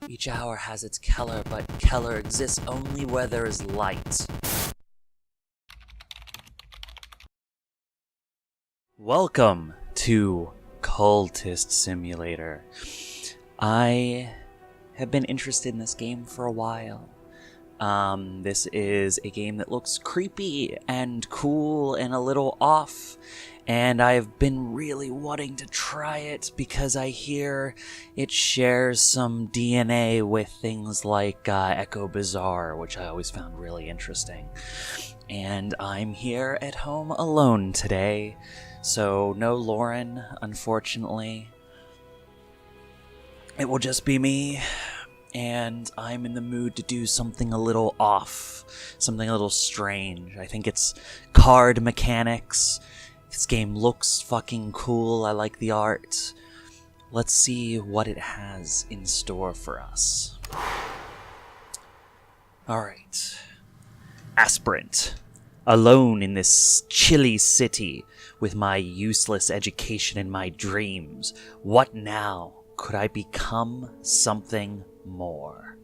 Each hour has its color, but color exists only where there is light. Welcome to Cultist Simulator. I have been interested in this game for a while. This is a game that looks creepy and cool and a little off, and I've been really wanting to try it because I hear it shares some DNA with things like Echo Bazaar, which I always found really interesting. And I'm here at home alone today, so no Lauren, unfortunately. It will just be me. And I'm in the mood to do something a little off, something a little strange. I think it's card mechanics. This game looks fucking cool. I like the art. Let's see what it has in store for us. Alright. Aspirant. Alone in this chilly city with my useless education and my dreams. What now? Could I become something more?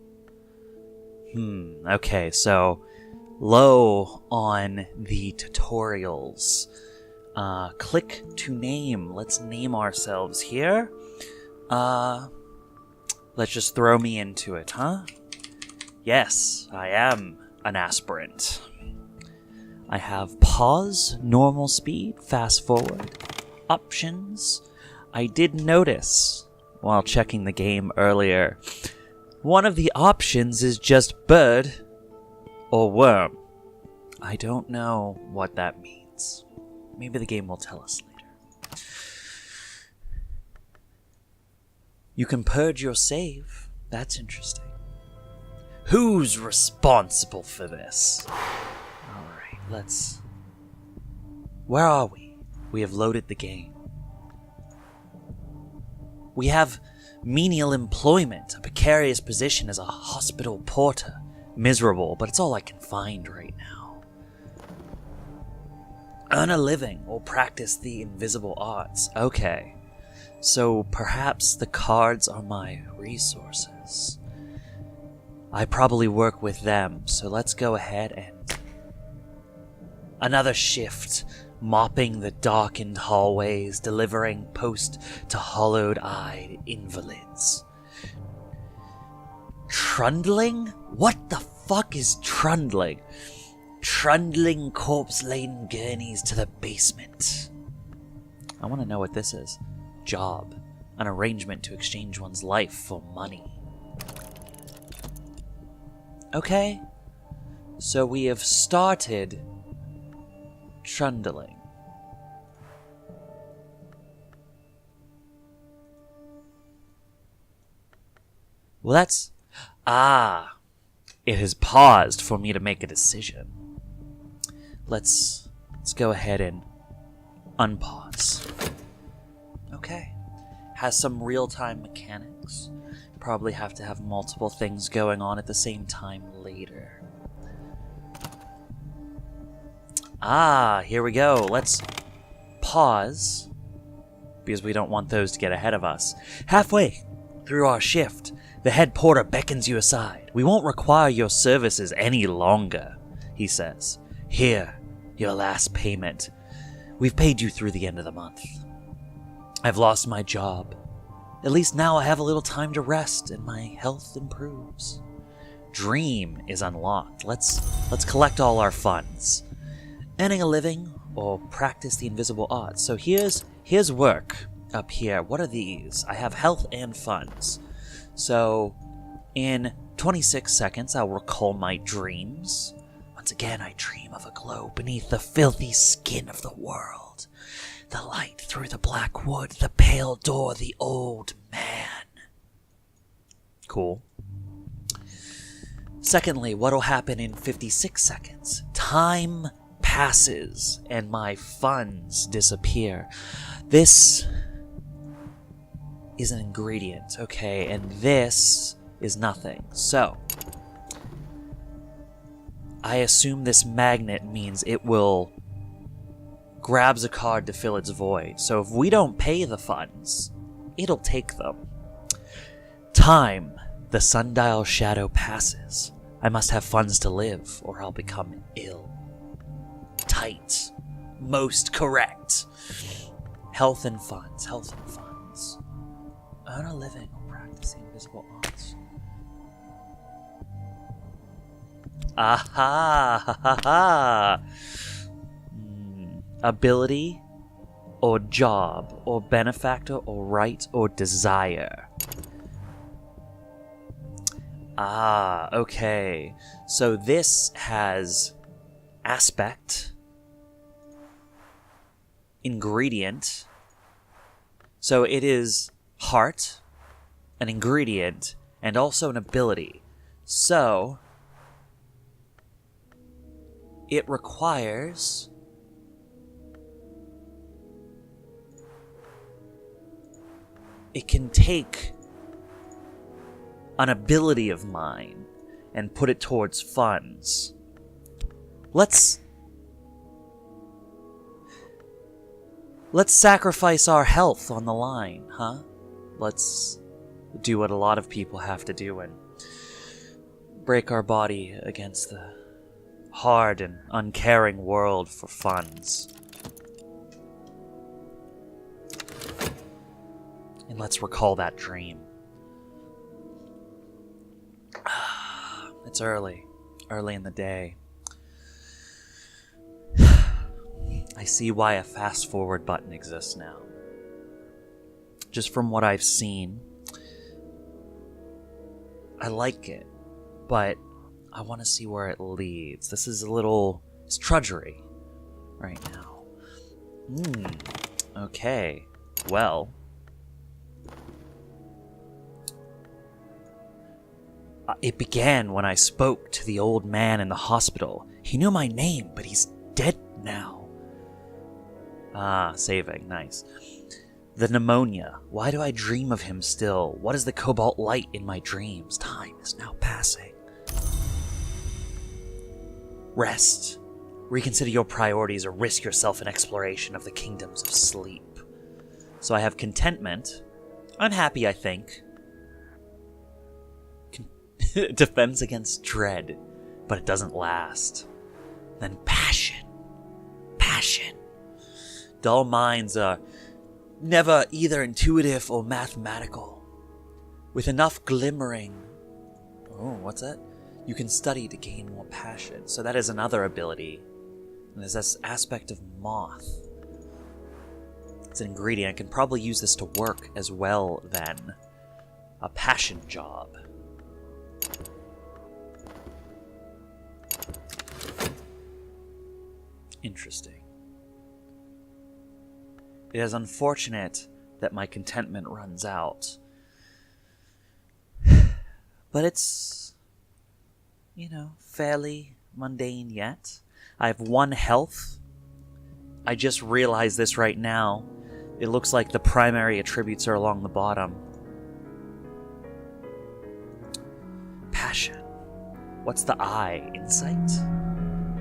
Okay, so low on the tutorials. Click to name. Let's name ourselves here. Let's just throw me into it, huh? Yes, I am an aspirant. I have pause, normal speed, fast forward, options. I did notice while checking the game earlier, one of the options is just bird or worm. I don't know what that means. Maybe the game will tell us later. You can purge your save. That's interesting. Who's responsible for this? Alright, let's... Where are we? We have loaded the game. We have menial employment, a precarious position as a hospital porter. Miserable, but it's all I can find right now. Earn a living or practice the invisible arts. Okay, so perhaps the cards are my resources. I probably work with them, so let's go ahead and... Another shift. Mopping the darkened hallways, delivering post to hollowed-eyed invalids. Trundling? What the fuck is trundling? Trundling corpse-laden gurneys to the basement. I want to know what this is. Job. An arrangement to exchange one's life for money. Okay. So we have started... Trundling. Well, that's... It has paused for me to make a decision. Let's go ahead and unpause. Okay. Has some real-time mechanics. Probably have to have multiple things going on at the same time later. Here we go. Let's pause, because we don't want those to get ahead of us. Halfway through our shift, the head porter beckons you aside. We won't require your services any longer, he says. Here, your last payment. We've paid you through the end of the month. I've lost my job. At least now I have a little time to rest and my health improves. Dream is unlocked. Let's collect all our funds. Earning a living or practice the invisible arts. So here's work up here. What are these? I have health and funds. So in 26 seconds, I'll recall my dreams. Once again, I dream of a glow beneath the filthy skin of the world. The light through the black wood, the pale door, the old man. Cool. Secondly, what'll happen in 56 seconds? Time passes and my funds disappear. This is an ingredient, okay, and this is nothing. So I assume this magnet means it will grabs a card to fill its void. So if we don't pay the funds, it'll take them. Time The sundial shadow passes. I must have funds to live, or I'll become ill. Tight. Most correct. Health and funds. Health and funds. Earn a living or practice invisible arts. Aha! Ha ha ha! Ability, or job, or benefactor, or right, or desire. Ah, okay. So this has aspect, ingredient. So it is heart, an ingredient, and also an ability. So it requires it can take an ability of mine and put it towards funds. Let's sacrifice our health on the line, huh? Let's do what a lot of people have to do and break our body against the hard and uncaring world for funds. And let's recall that dream. It's early in the day. I see why a fast forward button exists now. Just from what I've seen, I like it, but I want to see where it leads. This is it's trudgery right now. Okay, well. It began when I spoke to the old man in the hospital. He knew my name, but he's dead now. Ah, saving, nice. The pneumonia. Why do I dream of him still? What is the cobalt light in my dreams? Time is now passing. Rest. Reconsider your priorities or risk yourself in exploration of the kingdoms of sleep. So I have contentment. Unhappy, I think. Defense against dread, but it doesn't last. Then passion. Passion. Dull minds are never either intuitive or mathematical. With enough glimmering... Oh, what's that? You can study to gain more passion. So that is another ability. And there's this aspect of moth. It's an ingredient. I can probably use this to work as well then. A passion job. Interesting. It is unfortunate that my contentment runs out. But it's, fairly mundane yet. I have 1 health. I just realized this right now. It looks like the primary attributes are along the bottom. Passion. What's the I? Insight?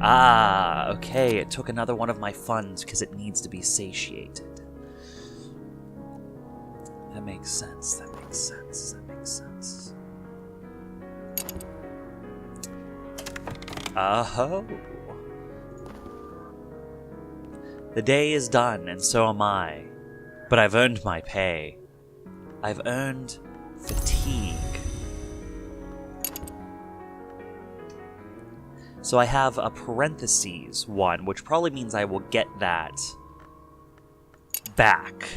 Ah, okay, it took another one of my funds because it needs to be satiated. That makes sense, that makes sense, that makes sense. Oh. The day is done, and so am I. But I've earned my pay. I've earned fatigue. So I have a parentheses 1, which probably means I will get that back.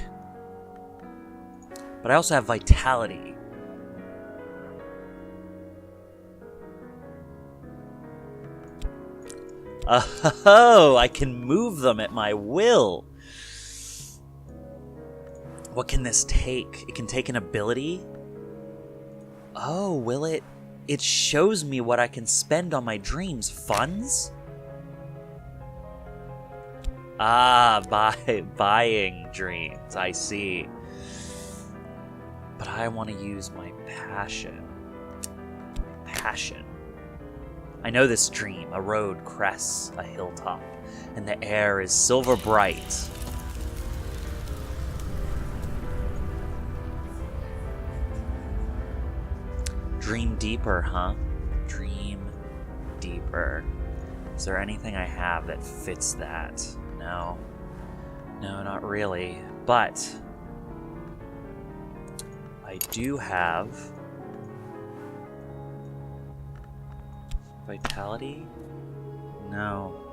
But I also have vitality. Oh, I can move them at my will. What can this take? It can take an ability? Oh, will it? It shows me what I can spend on my dreams. Funds? Ah, buying dreams. I see. But I want to use my passion. Passion. I know this dream. A road crests a hilltop, and the air is silver bright. Dream deeper, huh? Dream deeper. Is there anything I have that fits that? No. No, not really. But I do have vitality? No.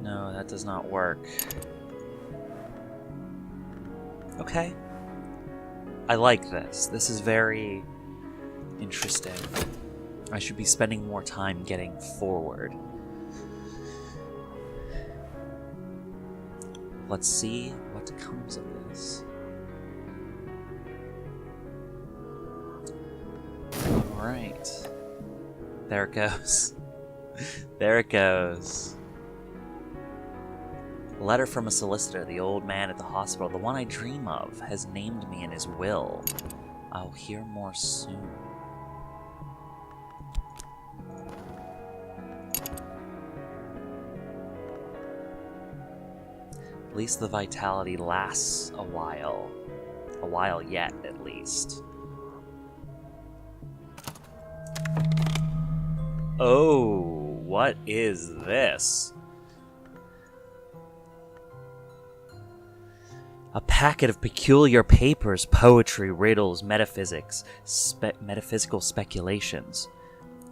No, that does not work. Okay. I like this. This is very interesting. I should be spending more time getting forward. Let's see what comes of this. Alright. There it goes. There it goes. Letter from a solicitor. The old man at the hospital, the one I dream of, has named me in his will. I'll hear more soon. At least the vitality lasts a while. A while yet, at least. Oh, what is this? A packet of peculiar papers, poetry, riddles, metaphysical speculations.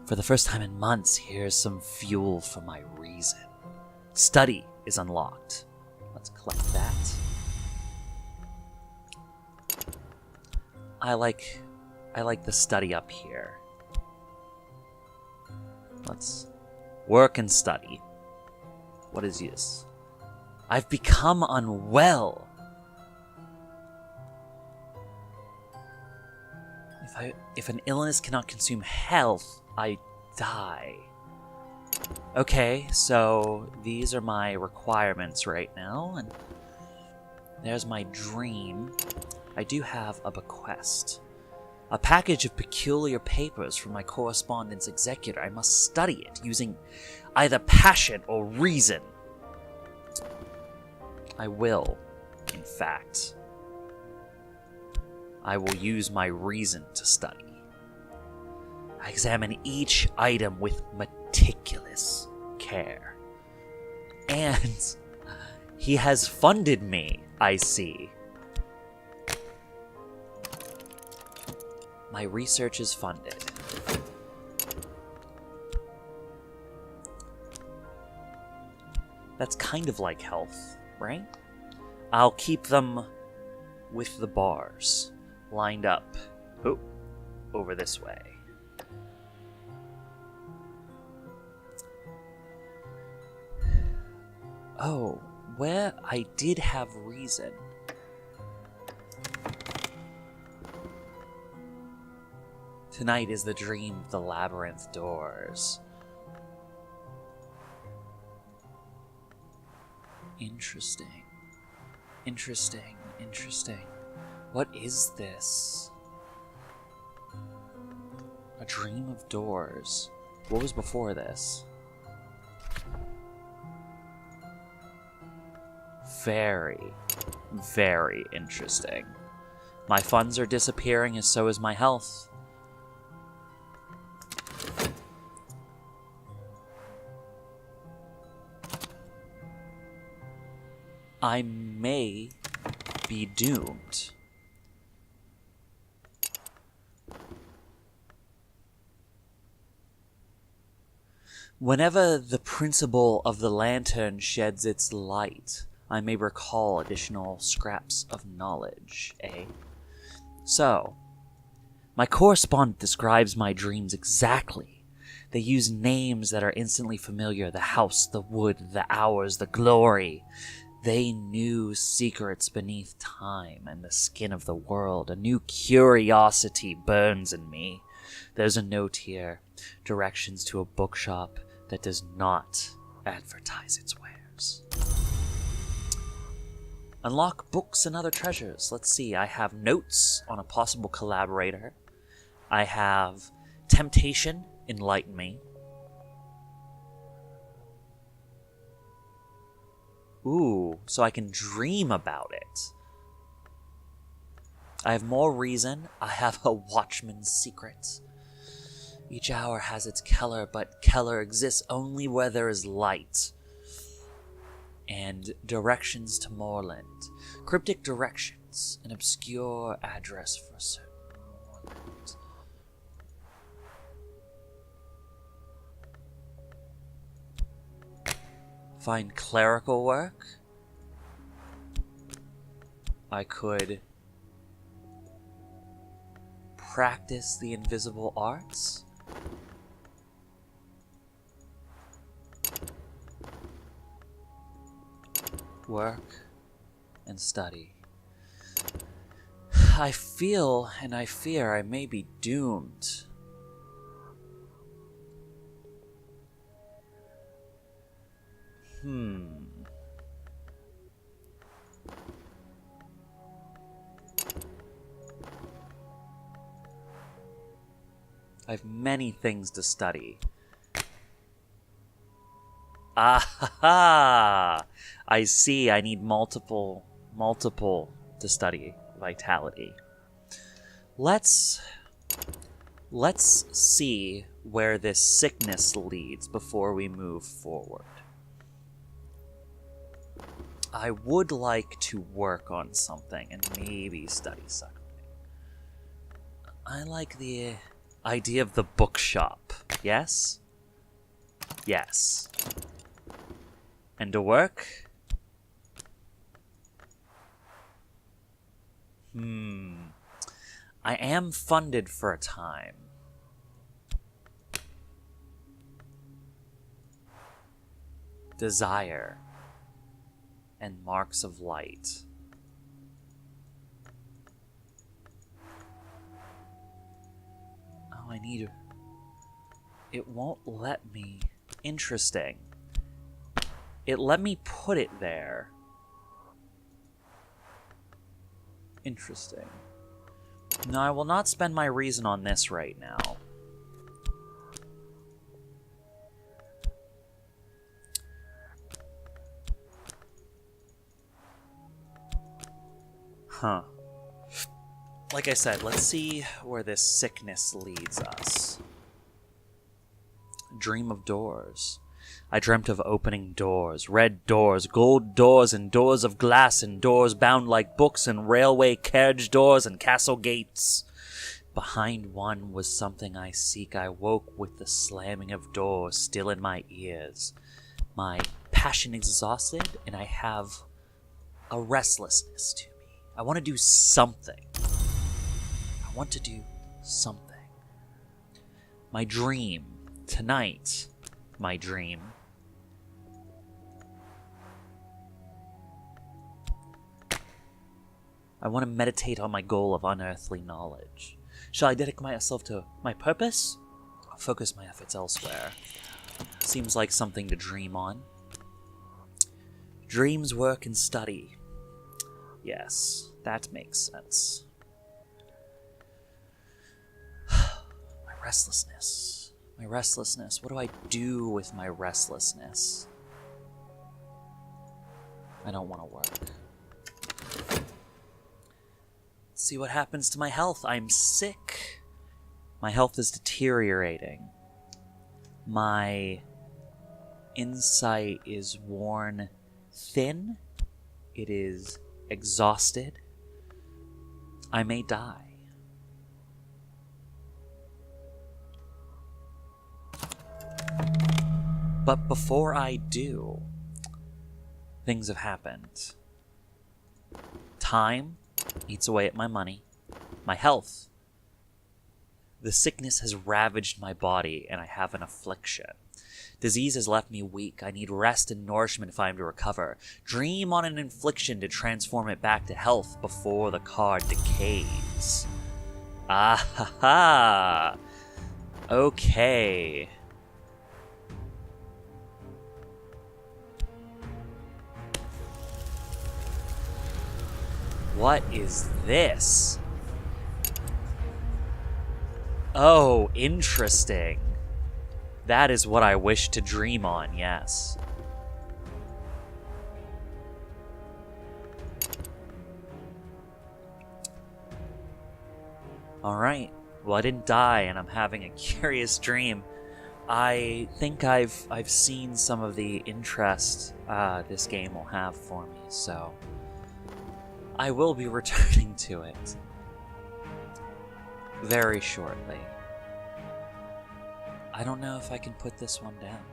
For the first time in months, here's some fuel for my reason. Study is unlocked. Let's collect that. I like the study up here. Let's work and study. What is this? I've become unwell. If an illness cannot consume health, I die. Okay, so these are my requirements right now, and there's my dream. I do have a bequest. A package of peculiar papers from my correspondence executor. I must study it using either passion or reason. I will, in fact. I will use my reason to study. I examine each item with meticulous care. And he has funded me, I see. My research is funded. That's kind of like health, right? I'll keep them with the bars lined up. Oh, over this way. Oh, where I did have reason. Tonight is the dream of the labyrinth doors. Interesting. Interesting, interesting. What is this? A dream of doors. What was before this? Very, very interesting. My funds are disappearing, and so is my health. I may be doomed. Whenever the principle of the lantern sheds its light, I may recall additional scraps of knowledge, eh? So, my correspondent describes my dreams exactly. They use names that are instantly familiar: the house, the wood, the hours, the glory. They knew secrets beneath time and the skin of the world. A new curiosity burns in me. There's a note here. Directions to a bookshop that does not advertise its wares. Unlock books and other treasures. Let's see. I have notes on a possible collaborator. I have temptation. Enlighten me. Ooh, so I can dream about it. I have more reason. I have a watchman's secret. Each hour has its Keller, but Keller exists only where there is light. And directions to Moorland. Cryptic directions. An obscure address for a certain Moorland. Find clerical work. I could practice the invisible arts. Work and study. I feel and I fear I may be doomed. I have many things to study. Ah, I see. I need multiple to study vitality. Let's see where this sickness leads before we move forward. I would like to work on something and maybe study something. I like the idea of the bookshop. Yes? Yes. And to work? I am funded for a time. Desire. And marks of light. Oh, I need... It won't let me... Interesting. It let me put it there. Interesting. No, I will not spend my reason on this right now. Huh. Like I said, let's see where this sickness leads us. Dream of doors. I dreamt of opening doors, red doors, gold doors, and doors of glass, and doors bound like books, and railway carriage doors, and castle gates. Behind one was something I seek. I woke with the slamming of doors still in my ears. My passion exhausted, and I have a restlessness to me. I want to do something. I want to do something. My dream, tonight, my dream. I want to meditate on my goal of unearthly knowledge. Shall I dedicate myself to my purpose? I'll focus my efforts elsewhere. Seems like something to dream on. Dreams, work, and study. Yes, that makes sense. My restlessness. My restlessness. What do I do with my restlessness? I don't want to work. Let's see what happens to my health. I'm sick. My health is deteriorating. My insight is worn thin. It is exhausted. I may die. But before I do, things have happened. Time eats away at my money, my health. The sickness has ravaged my body, and I have an affliction. Disease has left me weak. I need rest and nourishment if I am to recover. Dream on an infliction to transform it back to health before the card decays. Ah ha ha! Okay. What is this? Oh, interesting. That is what I wish to dream on, yes. Alright, well I didn't die and I'm having a curious dream. I think I've seen some of the interest this game will have for me, so I will be returning to it very shortly. I don't know if I can put this one down.